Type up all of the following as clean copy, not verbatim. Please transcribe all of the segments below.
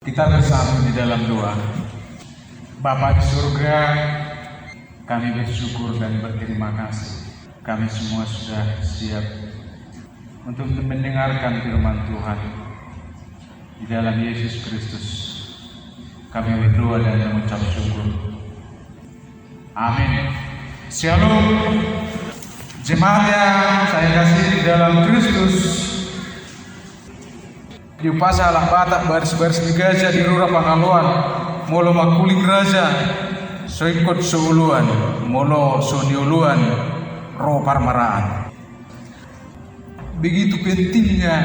Kita bersama di dalam doa. Bapa di surga, kami bersyukur dan berterima kasih. Kami semua sudah siap untuk mendengarkan firman Tuhan. Di dalam Yesus Kristus, kami berdoa dan mengucap syukur. Amin. Shalom. Jemaat yang saya kasih di dalam Kristus, di upasa alam batak baris-baris di gajah di rura pangaluan molo makuling raja soikot souluan molo soniuluan ro parmaraan. Begitu pentingnya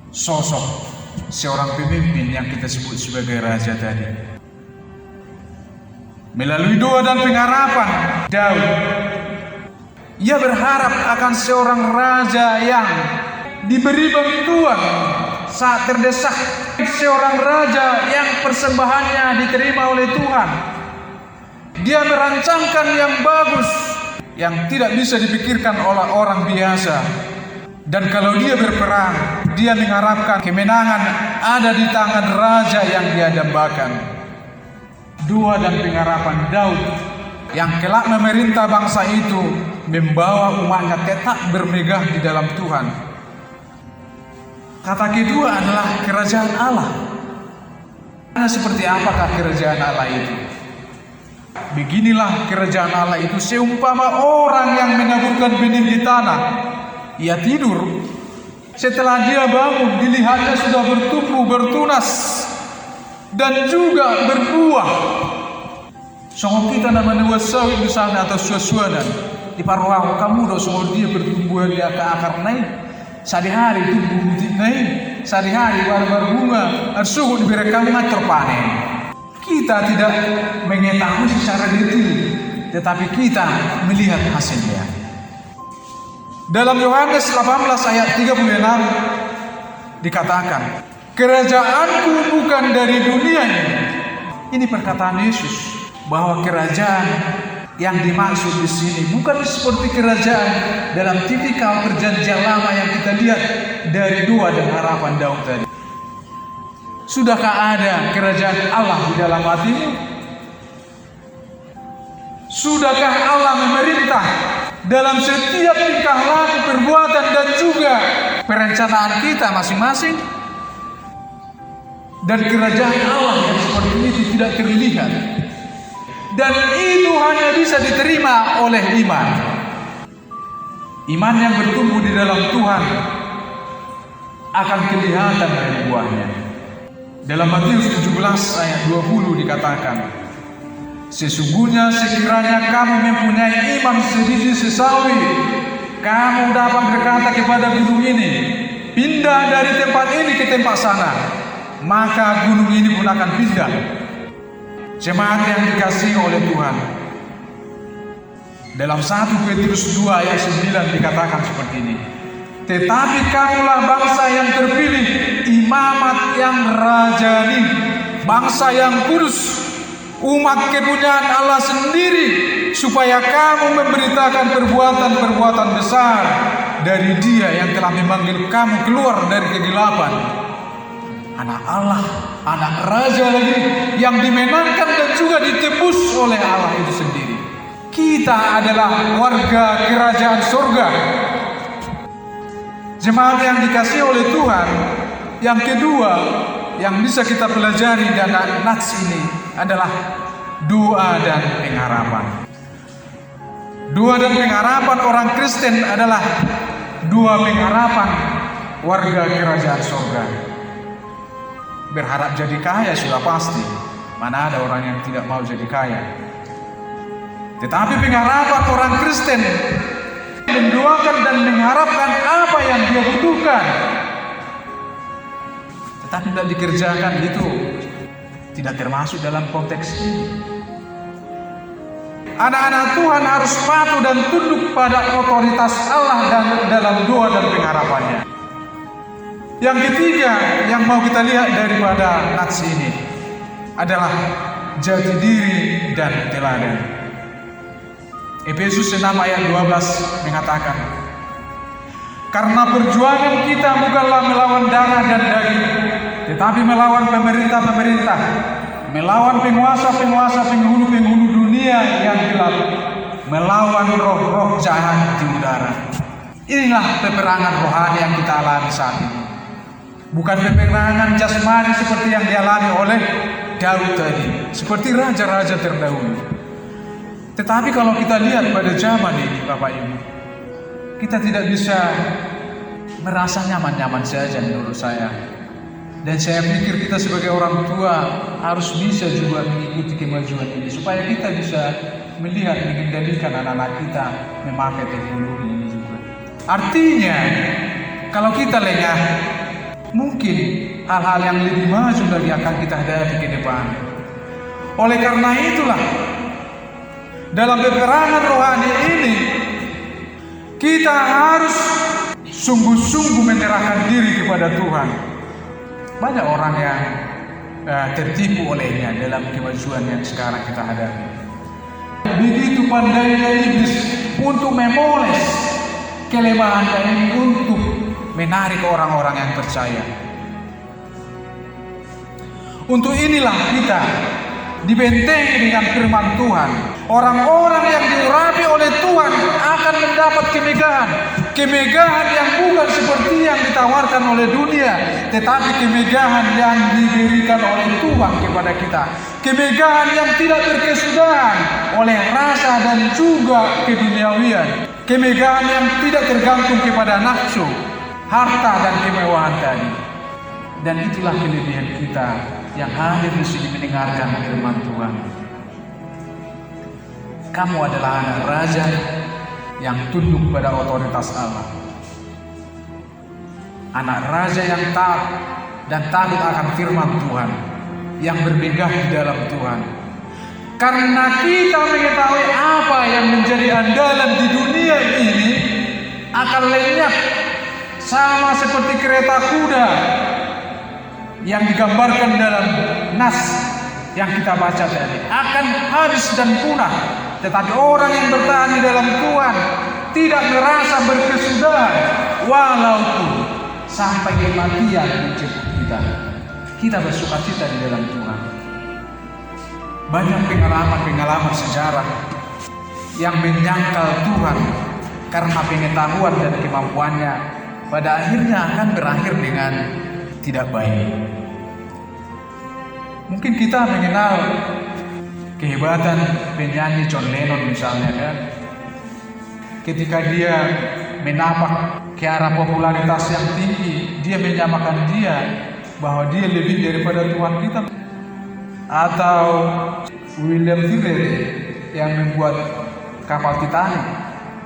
sosok seorang pemimpin yang kita sebut sebagai raja tadi. Melalui doa dan pengharapan Daud, ia berharap akan seorang raja yang diberi bantuan saat terdesak, seorang raja yang persembahannya diterima oleh Tuhan. Dia merancangkan yang bagus yang tidak bisa dipikirkan oleh orang biasa. Dan kalau dia berperang, dia mengharapkan kemenangan ada di tangan raja yang dia dambakan. Doa dan pengharapan Daud yang kelak memerintah bangsa itu membawa umatnya tetap bermegah di dalam Tuhan. Kata kedua adalah kerajaan Allah. Seperti apakah kerajaan Allah itu? Beginilah kerajaan Allah itu seumpama orang yang menaburkan benih di tanah. Ia tidur. Setelah dia bangun, dilihatnya sudah bertumbuh, bertunas, dan juga berbuah. Songok kita namanya wasawit misalnya atau suasuanan. Di paruh kamu doh songok dia bertumbuh di akar naik. Sehari-hari tumbuh butik naik, sehari-hari barbar bunga, suhu diberi kamu terpanen. Kita tidak mengetahui secara detail, tetapi kita melihat hasilnya. Dalam Yohanes 18 ayat 36 dikatakan, kerajaanku bukan dari dunia ini. Ini perkataan Yesus bahwa kerajaan yang dimaksud di sini bukan seperti kerajaan dalam tipikal perjanjian lama yang kita lihat dari doa dan harapan Daud tadi. Sudahkah ada kerajaan Allah di dalam hatimu? Sudahkah Allah memerintah dalam setiap tingkah laku, perbuatan dan juga perencanaan kita masing-masing? Dan kerajaan Allah yang seperti itu tidak terlihat. Dan itu hanya bisa diterima oleh iman. Iman yang bertumbuh di dalam Tuhan akan kelihatan dari buahnya. Dalam Matius 17 ayat 20 dikatakan, sesungguhnya sekiranya kamu mempunyai iman sebiji sesawi, kamu dapat berkata kepada gunung ini, pindah dari tempat ini ke tempat sana, maka gunung ini pun akan pindah. Jemaat yang dikasihi oleh Tuhan, dalam 1 Petrus 2 ayat 9 dikatakan seperti ini, tetapi kamulah bangsa yang terpilih, imamat yang rajani, bangsa yang kudus, umat kepunyaan Allah sendiri, supaya kamu memberitakan perbuatan-perbuatan besar dari Dia yang telah memanggil kamu keluar dari kegelapan. Anak Allah, anak raja lagi yang dimenangkan dan juga ditebus oleh Allah itu sendiri. Kita adalah warga kerajaan surga. Jemaat yang dikasihi oleh Tuhan, yang kedua yang bisa kita pelajari dari nats ini adalah doa dan pengharapan. Doa dan pengharapan orang Kristen adalah doa pengharapan warga kerajaan surga. Berharap jadi kaya sudah pasti. Mana ada orang yang tidak mau jadi kaya. Tetapi pengharapan orang Kristen mendoakan dan mengharapkan apa yang dia butuhkan, tetapi tidak dikerjakan, itu tidak termasuk dalam konteks ini. Anak-anak Tuhan harus patuh dan tunduk pada otoritas Allah dan dalam doa dan pengharapannya. Yang ketiga yang mau kita lihat daripada nats ini adalah jati diri dan teladan. Efesus 6 ayat 12 mengatakan, karena perjuangan kita bukanlah melawan darah dan daging, tetapi melawan pemerintah-pemerintah, melawan penguasa-penguasa, penghulu-penghulu dunia yang gelap, melawan roh-roh jahat di udara. Inilah peperangan rohani yang kita alami saat ini. Bukan peperangan jasmani seperti yang dialami oleh Daud tadi, seperti raja-raja terdahulu. Tetapi kalau kita lihat pada zaman ini, Bapak Ibu, kita tidak bisa merasa nyaman-nyaman saja menurut saya. Dan saya pikir kita sebagai orang tua harus bisa juga mengikuti kemajuan ini, supaya kita bisa melihat, mengendalikan anak-anak kita memakai teknologi ini juga. Artinya, kalau kita lengah, mungkin hal-hal yang lebih maju lagi akan kita hadapi ke depan. Oleh karena itulah, dalam peperangan rohani ini, kita harus sungguh-sungguh menyerahkan diri kepada Tuhan. Banyak orang yang tertipu olehnya dalam kemajuan yang sekarang kita hadapi. Begitu pandainya iblis untuk memoles kelemahan ini, untuk menarik orang-orang yang percaya. Untuk inilah kita dibentengi dengan firman Tuhan. Orang-orang yang diurapi oleh Tuhan akan mendapat kemegahan. Kemegahan yang bukan seperti yang ditawarkan oleh dunia, tetapi kemegahan yang diberikan oleh Tuhan kepada kita. Kemegahan yang tidak berkesudahan oleh rasa dan juga keduniawian. Kemegahan yang tidak tergantung kepada nafsu, harta dan kemewahan tadi. Dan itulah kelebihan kita yang hadir di sini mendengarkan firman Tuhan. Kamu adalah anak raja yang tunduk pada otoritas Allah. Anak raja yang taat dan takut akan firman Tuhan, yang bermegah di dalam Tuhan. Karena kita mengetahui apa yang menjadi andalan di dunia ini akan lenyap, sama seperti kereta kuda yang digambarkan dalam nas yang kita baca tadi, akan habis dan punah. Tetapi orang yang bertahan di dalam Tuhan tidak merasa berkesudahan, walaupun sampai kematian menjemput kita. Kita bersukacita di dalam Tuhan. Banyak pengalaman-pengalaman sejarah yang menyangkal Tuhan karena pengetahuan dan kemampuannya, pada akhirnya akan berakhir dengan tidak baik. Mungkin kita mengenal kehebatan penyanyi John Lennon misalnya, kan? Ketika dia menapak ke arah popularitas yang tinggi, dia menyamakan dia bahwa dia lebih daripada Tuhan kita. Atau William Tyrrell yang membuat kapal Titanic,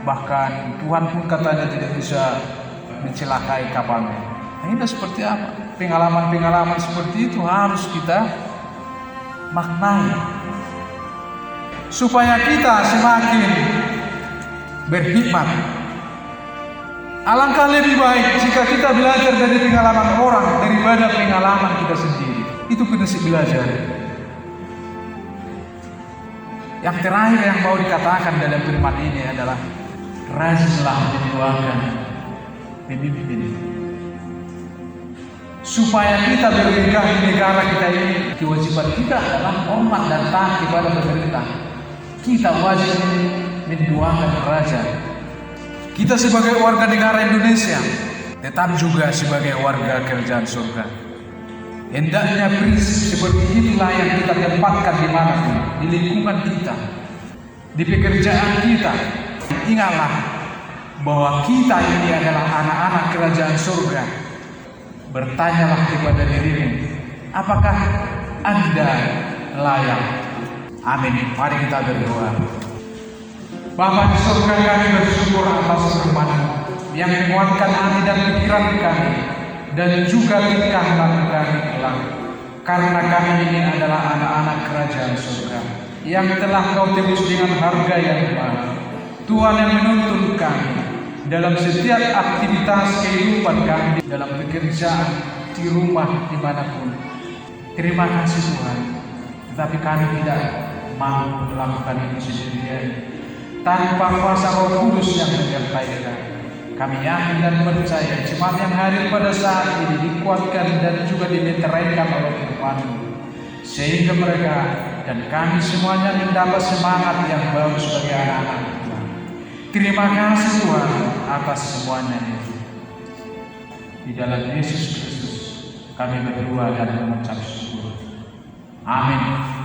bahkan Tuhan pun katanya tidak bisa mencelakai kapalnya. Nah, ini seperti apa? Pengalaman-pengalaman seperti itu harus kita maknai, supaya kita semakin berhikmat. Alangkah lebih baik jika kita belajar dari pengalaman orang daripada pengalaman kita sendiri. Itu prinsip belajar. Yang terakhir yang mau dikatakan dalam firman ini adalah rajinlah mendoakan pemimpin, supaya kita bermegah di negara kita ini. Kewajiban kita adalah hormat dan taat kepada pemerintah. Kita wajib mendoakan raja. Kita sebagai warga negara Indonesia, tetap juga sebagai warga kerajaan surga. Hendaknya prinsip seperti inilah yang kita tempatkan di mana pun, di lingkungan kita, di pekerjaan kita. Ingatlah bahwa kita ini adalah anak-anak kerajaan surga. Bertanyalah kepada dirimu, apakah Anda layak? Amin. Mari kita berdoa. Bapa di surga, kami bersyukur atas firman-Mu yang menguatkan hati dan pikiran kami, dan juga tingkah laku kami kelak. Karena kami ini adalah anak-anak kerajaan surga yang telah Kau tebus dengan harga yang mahal. Tuhan yang menuntun kami dalam setiap aktivitas kehidupan kami, dalam pekerjaan, di rumah, dimanapun. Terima kasih Tuhan. Tetapi kami tidak mau melakukan ini sendirian, tanpa kuasa Roh Kudus yang menyertai kami. Kami yakin dan percaya jemaat yang hadir pada saat ini dikuatkan dan juga dimeteraikan oleh Firman-Mu, sehingga mereka dan kami semuanya mendapat semangat yang baru sebagai anak-anak Tuhan. Terima kasih Tuhan atas semuanya itu. Di dalam Yesus Kristus kami berdoa dan mengucap syukur. Amin.